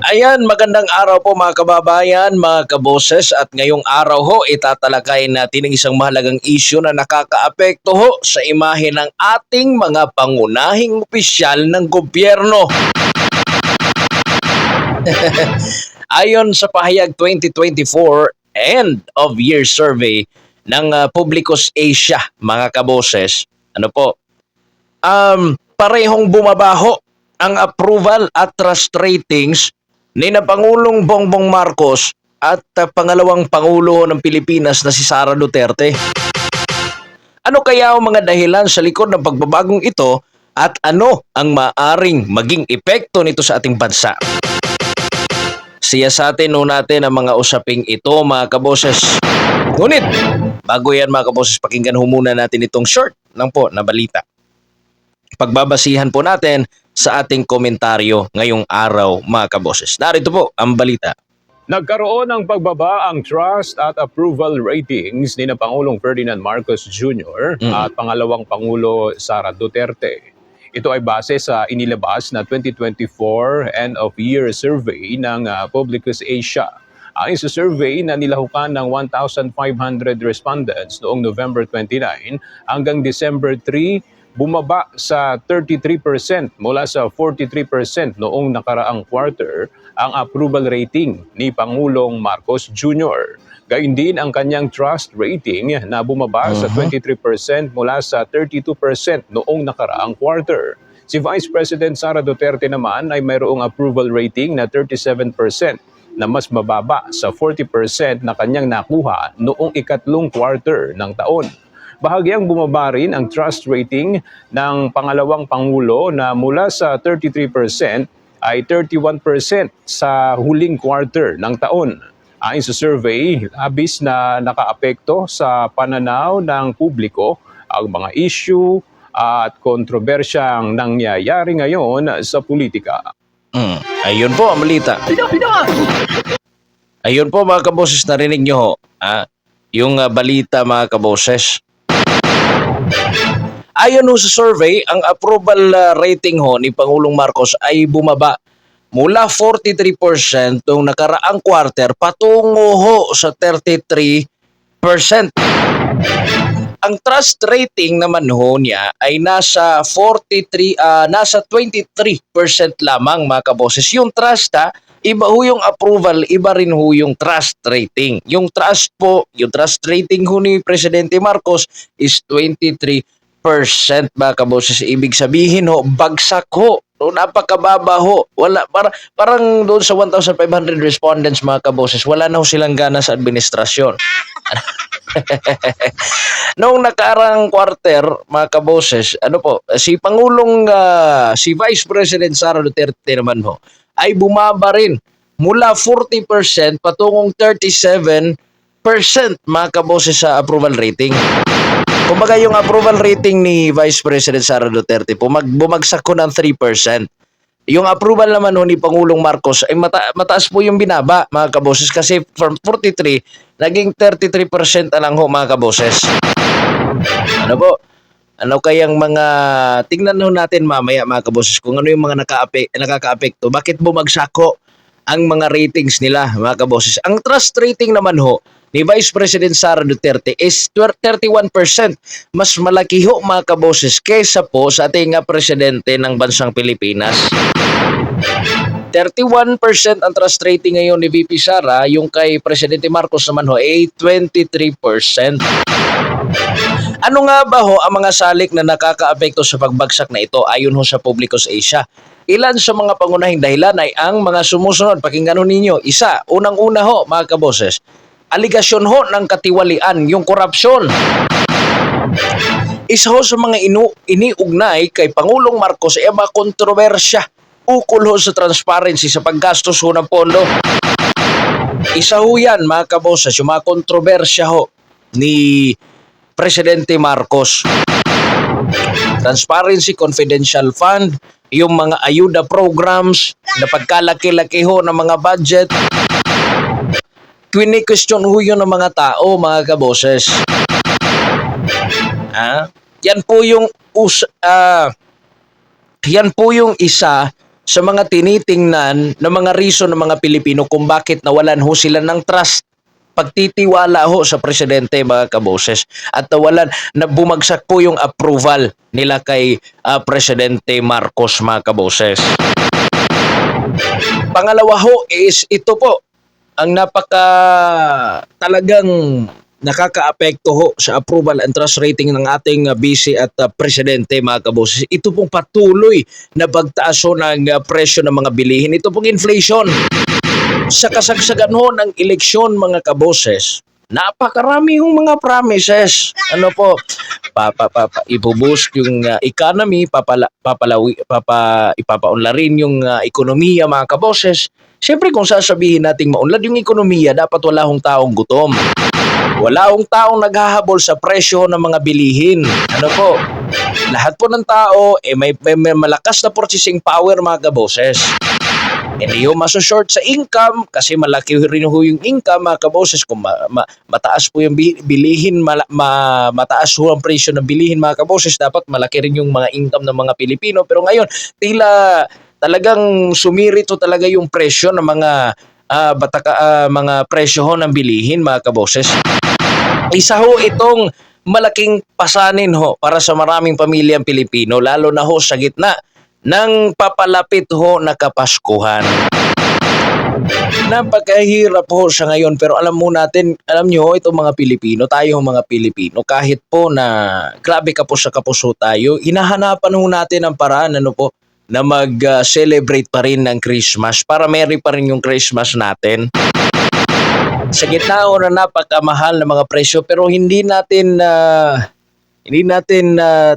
Ayan, magandang araw po mga kababayan, mga kaboses, at ngayong araw ho itatalakayin natin ang isang mahalagang isyu na nakakaapekto ho sa imahe ng ating mga pangunahing opisyal ng gobyerno. Ayon sa pahayag 2024 end of year survey ng Publicus Asia, mga kaboses, ano po, parehong bumabaho ang approval at trust ratings ni na Pangulong Bongbong Marcos at pangalawang Pangulo ng Pilipinas na si Sara Duterte. Ano kaya ang mga dahilan sa likod ng pagbabagong ito at ano ang maaring maging epekto nito sa ating bansa? Siyasatin natin ang mga usaping ito, mga kaboses. Ngunit, bago yan mga kaboses, pakinggan muna natin itong short lang po na balita. Pagbabasihan po natin sa ating komentaryo ngayong araw, mga kaboses. Narito po ang balita. Nagkaroon ng pagbaba ang trust at approval ratings ni na Pangulong Ferdinand Marcos Jr. At pangalawang Pangulo Sara Duterte. Ito ay base sa inilabas na 2024 end-of-year survey ng Publicus Asia. Ayon sa survey na nilahukan ng 1,500 respondents noong November 29 hanggang December 3, bumaba sa 33% mula sa 43% noong nakaraang quarter ang approval rating ni Pangulong Marcos Jr. Gayun din ang kanyang trust rating na bumaba sa 23% mula sa 32% noong nakaraang quarter. Si Vice President Sara Duterte naman ay mayroong approval rating na 37% na mas mababa sa 40% na kanyang nakuha noong ikatlong quarter ng taon. Bahagyang bumaba rin ang trust rating ng pangalawang Pangulo na mula sa 33% ay 31% sa huling quarter ng taon. Ayon sa survey, labis na nakaapekto sa pananaw ng publiko ang mga issue at kontrobersyang nangyayari ngayon sa politika. Ayun po ang balita. Ayun po mga kaboses, narinig nyo ho. Yung balita mga kaboses. Ayon ho sa survey, ang approval rating ho ni Pangulong Marcos ay bumaba mula 43% noong nakaraang quarter patungo ho sa 33%. Ang trust rating naman ho niya ay nasa 23% lamang, mga kaboses. Yung trust iba ho yung approval, iba rin ho yung trust rating. Yung trust rating ho ni Presidente Marcos is 23%, mga kaboses. Ibig sabihin ho, bagsak ho. No, napakababa ho. Wala, parang doon sa 1,500 respondents, mga kaboses, wala na ho silang gana sa administrasyon. Noong nakarang quarter, mga kaboses, si Vice President Sara Duterte naman ho, ay bumaba rin mula 40% patungong 37%, mga kaboses, sa approval rating. Kumbaga yung approval rating ni Vice President Sara Duterte, bumagsak ko ng 3%. Yung approval naman ho ni Pangulong Marcos ay mataas po yung binaba, mga kaboses, kasi from 43 naging 33% na lang ho, mga kaboses. Ano po? Ano kayang mga tingnan ho natin mamaya, mga kaboses, kung ano yung mga nakakaapekto, bakit bumagsak ho ang mga ratings nila, mga kaboses. Ang trust rating naman ho ni Vice President Sara Duterte is 31%. Mas malaki ho, mga kaboses, kaysa po sa ating presidente ng bansang Pilipinas. 31% ang trust rating ngayon ni VP Sara, yung kay Presidente Marcos naman ho ay 23%. Ano nga ba ho ang mga salik na nakakaapekto sa pagbagsak na ito ayon ho sa Publicus Asia? Ilan sa mga pangunahing dahilan ay ang mga sumusunod. Pakinggan ho ninyo. Isa, unang-una ho, mga kaboses, aligasyon ho ng katiwalian, yung korupsyon. Isa ho sa mga iniugnay kay Pangulong Marcos ay mga kontrobersya ukol ho sa transparency sa paggastos ho ng pondo. Isa ho yan, mga kaboses, yung mga kontrobersya ho ni Presidente Marcos. Transparency, confidential fund, yung mga ayuda programs, na pagkalaki-laki ho ng mga budget. Kwini-question ho yun ng mga tao, mga kaboses. Yan po yung isa sa mga tinitingnan ng mga reason ng mga Pilipino kung bakit nawalan ho sila ng trust, pagtitiwala ho sa presidente, mga kaboses, at nawalan na bumagsak po yung approval nila kay Presidente Marcos, mga kaboses. Pangalawa ho is ito po ang napaka talagang nakakaapekto ho sa approval and trust rating ng ating vice at presidente, mga kaboses. Ito pong patuloy na pagtaas ho ng presyo ng mga bilihin. Ito pong inflation. Sa kasagsagan ho ng eleksyon, mga kaboses, napakarami hong mga promises. Ano po? Ibuboost yung economy, ipapaunlarin yung ekonomiya, mga kaboses. Siyempre kung sasabihin nating maunlad yung ekonomiya, dapat wala hong taong gutom. Wala hong taong naghahabol sa presyo ng mga bilihin. Ano po? Lahat po ng tao may malakas na purchasing power, mga kaboses. Hindi ho maso-short sa income kasi malaki rin ho yung income, mga kaboses. Kung mataas po yung bilihin, mataas ho ang presyo ng bilihin, mga kaboses, dapat malaki rin yung mga income ng mga Pilipino. Pero ngayon, tila talagang sumirito talaga yung presyo ng mga mga presyo ho ng bilihin, mga kaboses. Isa ho itong malaking pasanin ho para sa maraming pamilyang Pilipino, lalo na ho sa gitna ng papalapit ho na Kapaskuhan. Napakahirap ho sa ngayon, pero alam nyo itong mga Pilipino, tayo mga Pilipino, kahit po na grabe kapos sa kapuso tayo, hinahanapan ho natin ang paraan na mag-celebrate pa rin ng Christmas para merry pa rin yung Christmas natin. Sa gitna ho na napakamahal na mga presyo, pero hindi natin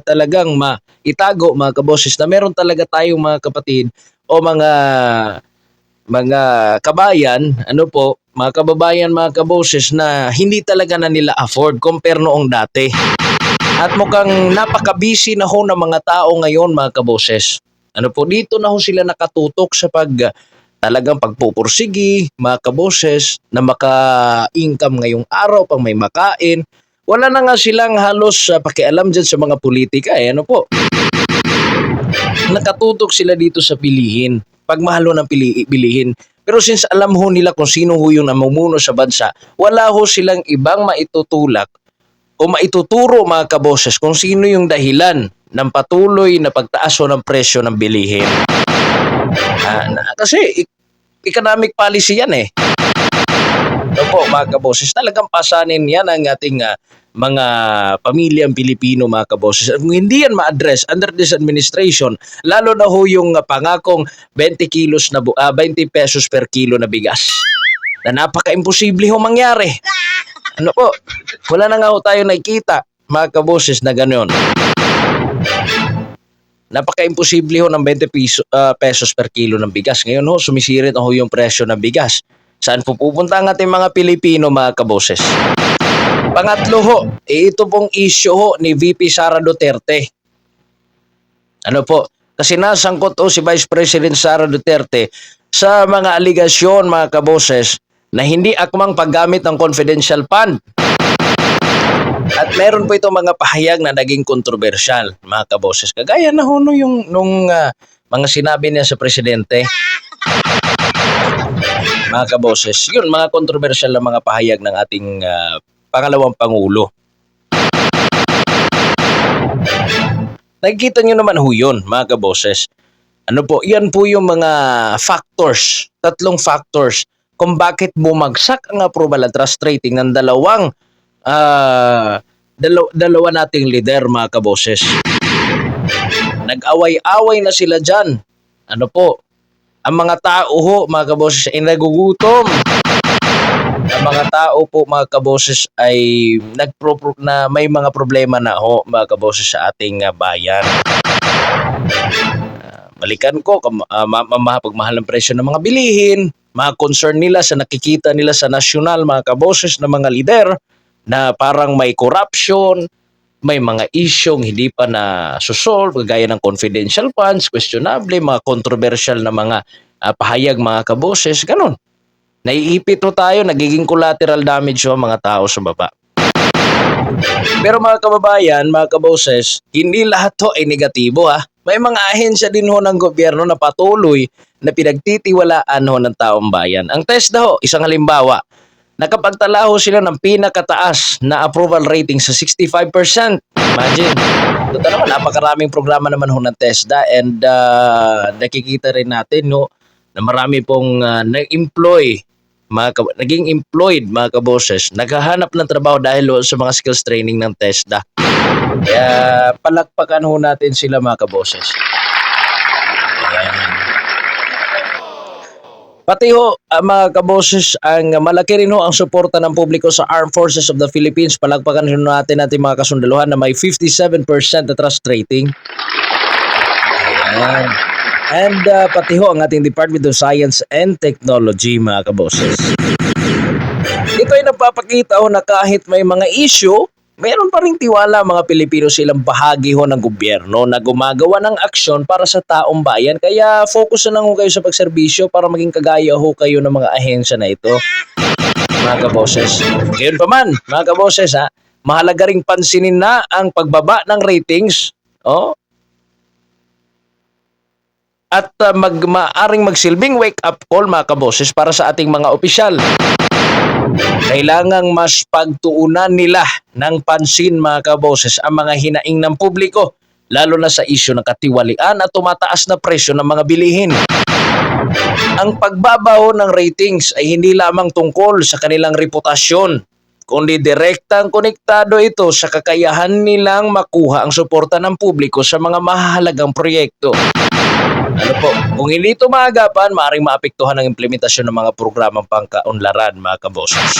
talagang itago, mga kaboses, na meron talaga tayong mga kapatid o mga kabayan, mga kababayan, mga kaboses, na hindi talaga na nila afford compare noong dati. At mukhang napaka-busy na ho ng mga tao ngayon, mga kaboses. Dito na ho sila nakatutok sa talagang pagpupursigi, mga kaboses, na maka-income ngayong araw pang may makain. Wala na nga silang halos pakialam dyan sa mga politika. Nakatutok sila dito sa bilihin. Pagmahalo ng bilihin. Pero since alam ho nila kung sino ho yung namumuno sa bansa, wala ho silang ibang maitutulak o maituturo, mga kaboses, kung sino yung dahilan ng patuloy na pagtaas ho ng presyo ng bilihin. Kasi economic policy yan mga kaboses, talagang pasanin yan ang ating mga pamilyang Pilipino, mga kaboses. Kung hindi yan ma-address under this administration, lalo na ho yung pangakong 20 pesos per kilo na bigas, na napaka-imposible ho mangyari. Wala na nga ho tayo nakikita, mga kaboses, na gano'n. Napaka-imposible ho ng 20 pesos per kilo ng bigas. Ngayon ho, sumisirit ho yung presyo ng bigas. Saan po pupunta ang ating mga Pilipino, mga kaboses? Pangatlo ho, ito pong issue ho ni VP Sara Duterte. Kasi nasangkot ho si Vice President Sara Duterte sa mga aligasyon, mga kaboses, na hindi akmang paggamit ng confidential fund. At meron po itong mga pahayag na naging kontrobersyal, mga kaboses. Kagaya na ho nung mga sinabi niya sa presidente. Mga kaboses, yun, mga kontrobersyal na mga pahayag ng ating pangalawang Pangulo. Nakikita nyo naman ho yun, mga kaboses. Yan po yung mga factors, 3 factors, kung bakit bumagsak ang approval at trust rating ng dalawa nating leader, mga kaboses. Nag-away-away na sila dyan. Ang mga tao ho, mga kaboses, ay nagugutom. Ang mga tao po, mga kaboses, ay na may mga problema na ho, mga kaboses, sa ating bayan. Balikan ko, pagmahal ng presyo ng mga bilihin, mga concern nila sa nakikita nila sa nasyonal, mga kaboses, na mga lider, na parang may corruption, may mga isyong hindi pa na susolve, gaya ng confidential funds, questionable, mga controversial na mga pahayag, mga kaboses, ganun. Naiipit ho tayo, nagiging collateral damage ho mga tao sa baba. Pero mga kababayan, mga kaboses, hindi lahat ho ay negatibo. may mga ahensya din ho ng gobyerno na patuloy na pinagtitiwalaan ho ng taong bayan. Ang TESDA ho, isang halimbawa, nakapagtala ho sila ng pinakataas na approval rating sa 65%. Imagine. Ito naman, napakaraming programa naman ho ng TESDA and nakikita rin natin no, na marami pong nag-employ naging employed mga kaboses, naghahanap ng trabaho dahil sa mga skills training ng TESDA. Kaya palakpakan ho natin sila mga kaboses. Ayan. Pati ho mga kaboses, ang malaki rin ho ang suporta ng publiko sa Armed Forces of the Philippines. Palakpakan ho natin mga kasundaluhan na may 57% na trust rating. Ayan. And pati ho ang ating Department of Science and Technology mga kaboses. Ito ay nagpapakita ho na kahit may mga issue, mayroon pa rin tiwala mga Pilipino silang bahagi ho ng gobyerno na gumagawa ng aksyon para sa taong bayan. Kaya focus na lang ho kayo sa pagserbisyo para maging kagaya ho kayo ng mga ahensya na ito mga kaboses. Ngayon pa man mga kaboses mahalaga ring pansinin na ang pagbaba ng ratings. At maaring magsilbing wake-up call mga kaboses para sa ating mga opisyal. Kailangang mas pagtuunan nila ng pansin mga kaboses ang mga hinaing ng publiko, lalo na sa isyu ng katiwalian at tumataas na presyo ng mga bilihin. Ang pagbabaho ng ratings ay hindi lamang tungkol sa kanilang reputasyon, kundi direktang konektado ito sa kakayahan nilang makuha ang suporta ng publiko sa mga mahahalagang proyekto. Kung hindi ito maagapan, maaaring maapektuhan ang implementasyon ng mga programang pangkaunlaran mga kaboses.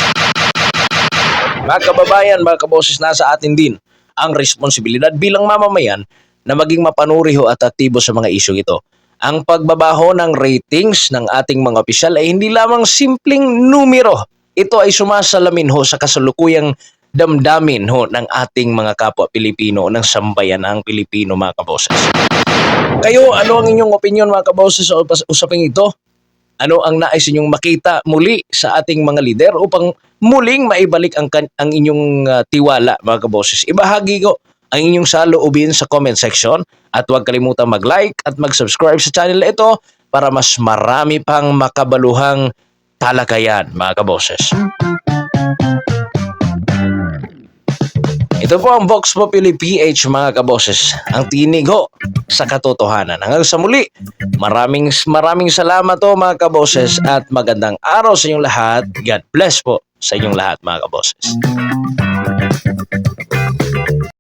Mga kababayan, mga kaboses, nasa atin din ang responsibilidad bilang mamamayan na maging mapanuri ho at aktibo sa mga isyong ito. Ang pagbabaho ng ratings ng ating mga opisyal ay hindi lamang simpleng numero. Ito ay sumasalamin ho sa kasalukuyang damdamin ho ng ating mga kapwa Pilipino, ng sambayanang Pilipino mga kaboses. Kayo, ano ang inyong opinion mga kaboses sa usaping ito? Ano ang nais inyong makita muli sa ating mga lider upang muling maibalik ang inyong tiwala mga kaboses? Ibahagi ko ang inyong saloobin sa comment section at huwag kalimutang mag-like at mag-subscribe sa channel na ito para mas marami pang makabaluhang talakayan mga kaboses. Ito po ang Vox Populi PH mga kaboses, ang tinig ho sa katotohanan. Hanggang sa muli, maraming salamat po mga kaboses at magandang araw sa inyong lahat. God bless po sa inyong lahat mga kaboses.